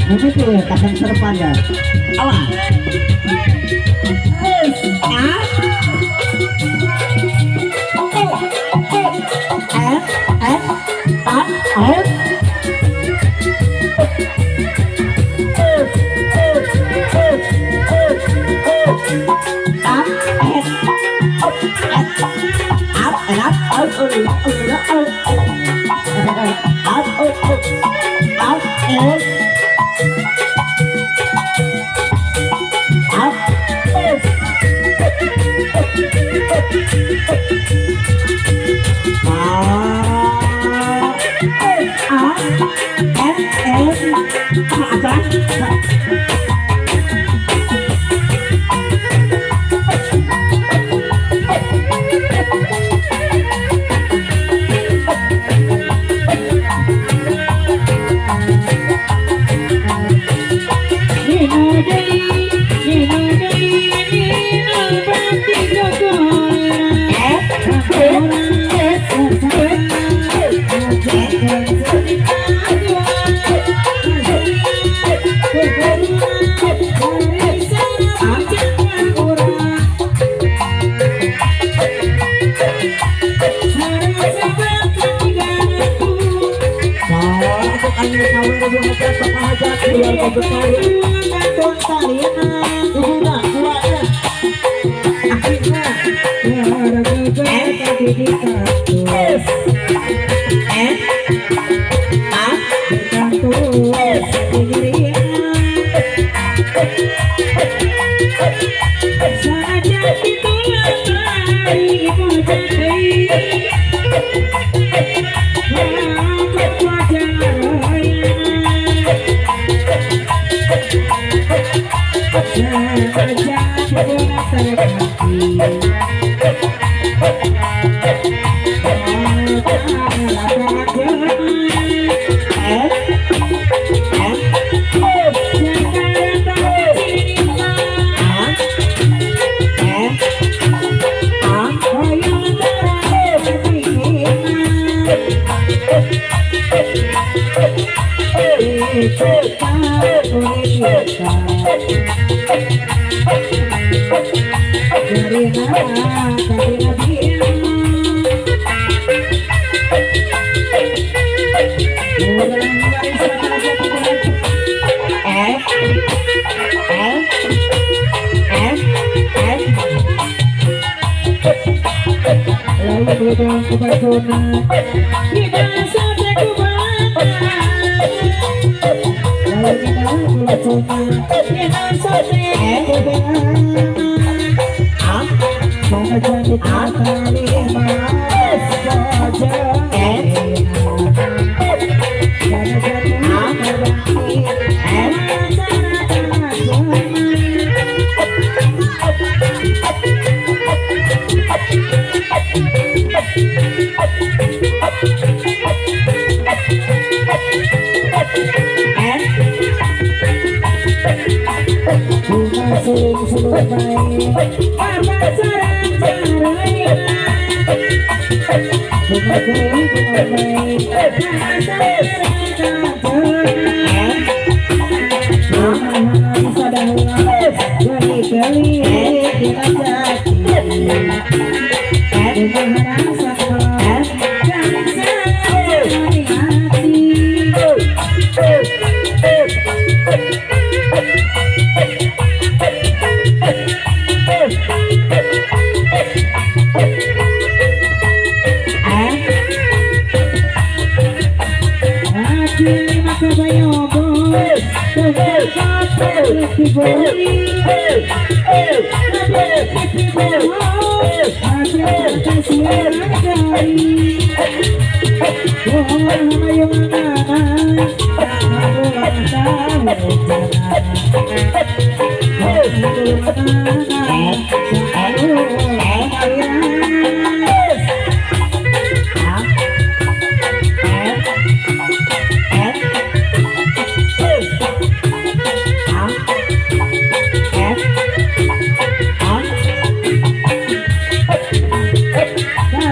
Begitu kadang serpan ya. Awas.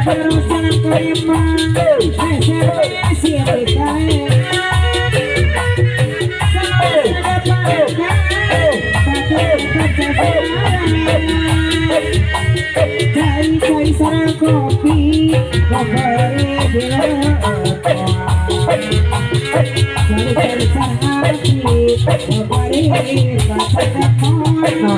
Terus jalan ke lima, sarang kopi memberi bila cari sarang hati memberi rasa kemono.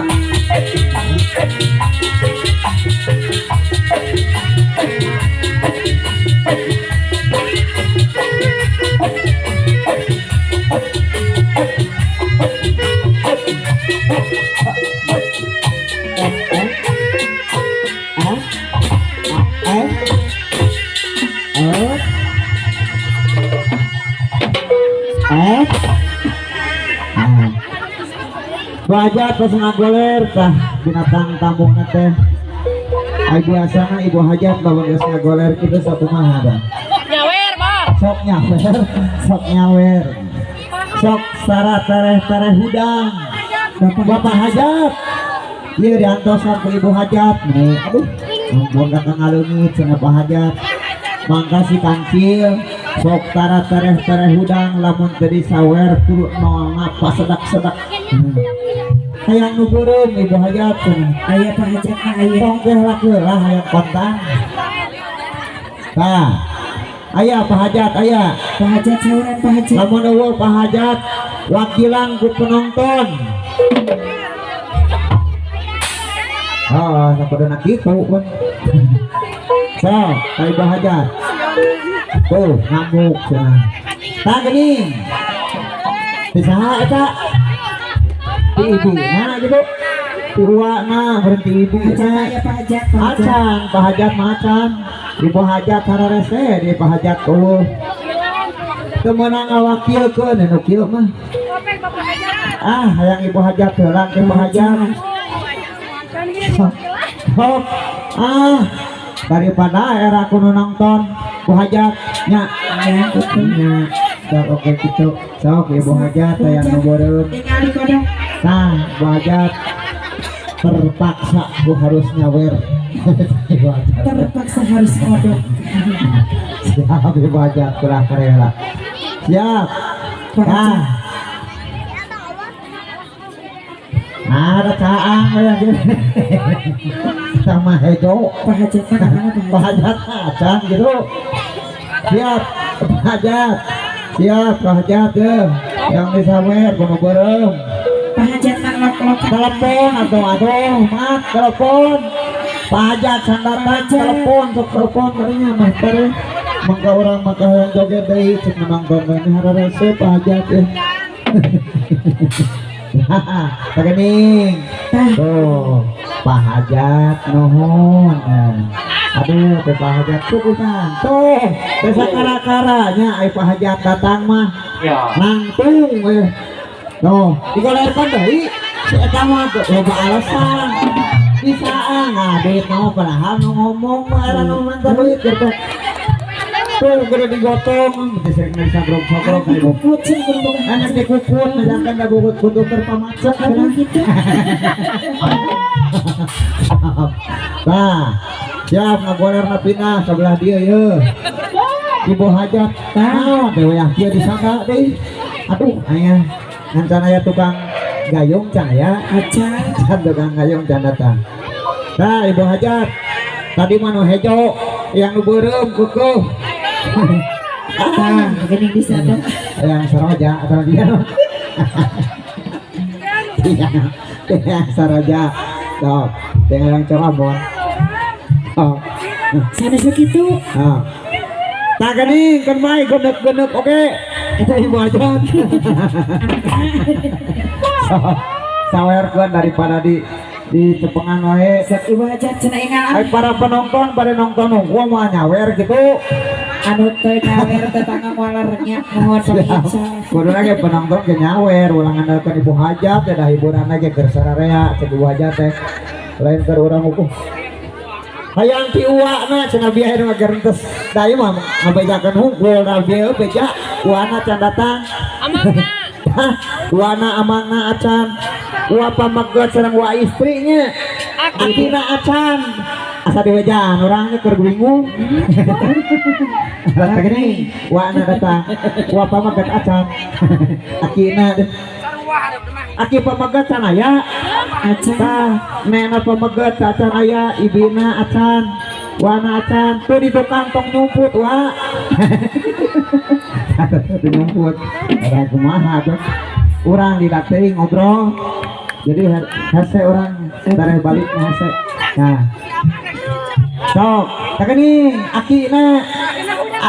Wajah pas ngagoler tah binatang tamu teh. Ai biasana ibu hajat lamun geus ngagoler kitu sakumaha dah. Nyawer, Bah. Sok nyawer, sok nyawer. Sok sara tereh hudang. Bapak hajat. Ieu diantosan ku ibu hajat. Nih, aduh. Ampun kakang ngaleungit cenah Pak hajat. Mangka si kancil sok tara tereh hudang lamun teu disawer kudu nolna pasedak-sedak. Hayang nugurum ibu hajat cenah. Aya Pak Hajat mah aya. Tong teh lakeurah hayang kontang. Tah. Aya Pak hajat aya. Pak Hajat sauran Pak Hajat. Lamun eueuh Pak hajat wakilan ku penonton. Ah, sapadana kitu pun. So, kai Pak hajat. Tuh, ngamuk cenah. Tah geuning. Bisaha eta? Di ibu nah gitu. Di uwa nah berhenti ibu nah. Aya Pak Hajat. Pak Hajat. Acan, Pak hajat macan. Ibu hajat hararese di Pak hajat tuh. Kemenang ngawakilkeun anu kieu mah. Ah, hayang ibu hajat heula ke Pak hajat. Hop. Ah, daripada era kuno nonton Bu hajat nya Ya, betul. nya. Sok oke kitu. Sok ibu hajat aya nu beureum. Ningali kodok. Nah, Bu hajat terpaksa Bu harus nyawer. Ibu hajat. Terpaksa harus kodok. Siap ibu hajat kurang rela. Siap. Nah. Ada caang ya gitu. Sama Hejo. Pak Hajat mah namanya Pak Pak Hajat. hajat acang gitu. Siap Pak hajat. Siap Pak hajat ya. Yang disawer kuno beureum. Pak Hajat mah lok-lok. Telepon atau aduh mat telepon. Pak hajat sandatan telepon sok telepon karinya mah teh. Mangga urang maka yang joget deui cek menonton ini hararese Pak hajat ya. Pagening. Tuh, Pak hajat nuhun. Aduh, teh Pak hajat cukupan. Tuh, desa kara-karanya ai Pak hajat datang mah. Ya. Nangtung we. Tuh, digolerkeun deui. Si eta mah loba alasan. Bisa ngadet mau padahal nu ngomong mah era nu mantan duit gitu. Tuh, kudu digotong, teh sering disagrog-sagrog ka ibu. Kucing kudu Anak dikukut, sedangkan dah bukut kudu terpamacet. gitu. Nah, siap ngagoler napina sebelah dia ya. Ibu hajat, nah, dewe dia disangka deh. Aduh, ayah, ngan aya tukang gayung can ya. Acan. Can tukang gayung can datang. Nah, ibu hajat, tadi mah nu hejo, yang nu beureum kukuh. Nah, geuning bisa dong. Yang saroja atau dia yang saroja tuh dengan yang cerabon oh Sana segitu. oh tak gini kan baik gendep oke itu ibu aja sawer kan daripada di cepengan wae Sok Ibu Hajat cenah ingat ay para penonton pada nonton gua mau nyawer gitu anu teu nyawer tetangga moalernya mohon pemirsa. kudu lagi penonton ke nyawer ulang andalkan ibu hajat ya dah hiburan lagi ke sararea cek ibu hajat teh lain ke urang hukum hayang ti uwa na cenah biaya nu gerentes da ieu mah ngabejakeun hungkul da bieu beja uana can datang Amangna. uana amangna acan uwa pamagot sareng uwa istrinya atina acan asa diwejan orangnya keur bingung rata gini wana datang uwa pamagot acan akina aki pamagot can aya Acan. tah nena pamagot acan aya ibina acan Wana acan tuh di tukang tong nyumput wa. Tuh nyumput. Ada kumaha tuh. Urang di teuing ngobrol. Jadi hese orang dari baliknya hese. Nah. Sok, tak gini, aki na.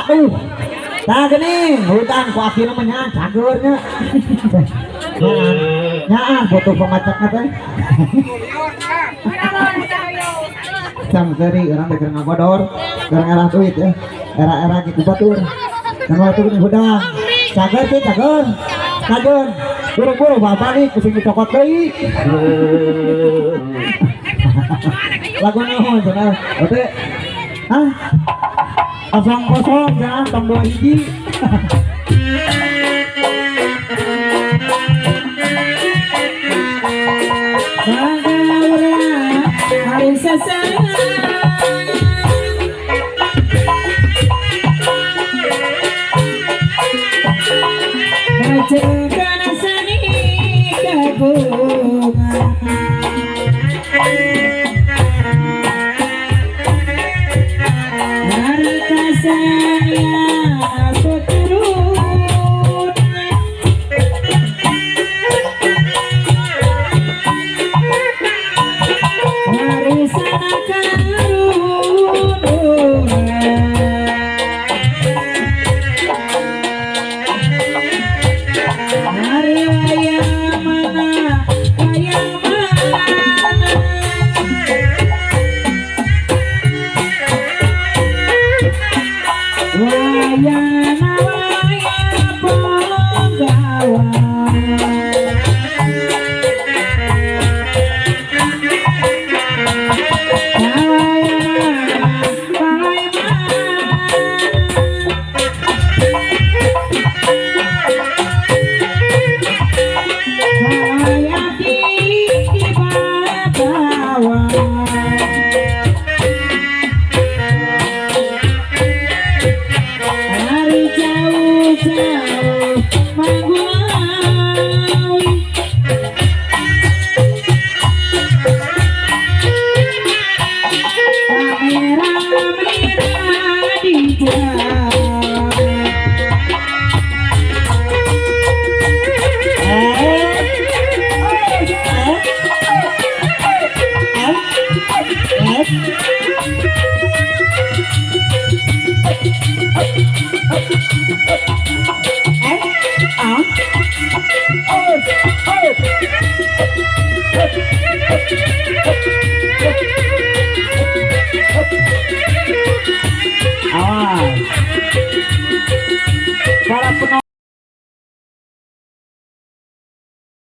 Aduh. Tak gini, hutang ku aki namanya cagernya. Nyaan foto pemacaknya teh. Cang seri orang deker ngabodor, gara-gara duit ya. Era-era gitu batur. Dan waktu ini hudang. Cager sih, cager. Cager. Buru-buru balik kusing dicokot deui. Lagu naon cenah? Oke. Hah? Kosong-kosong jangan tong 2 hiji.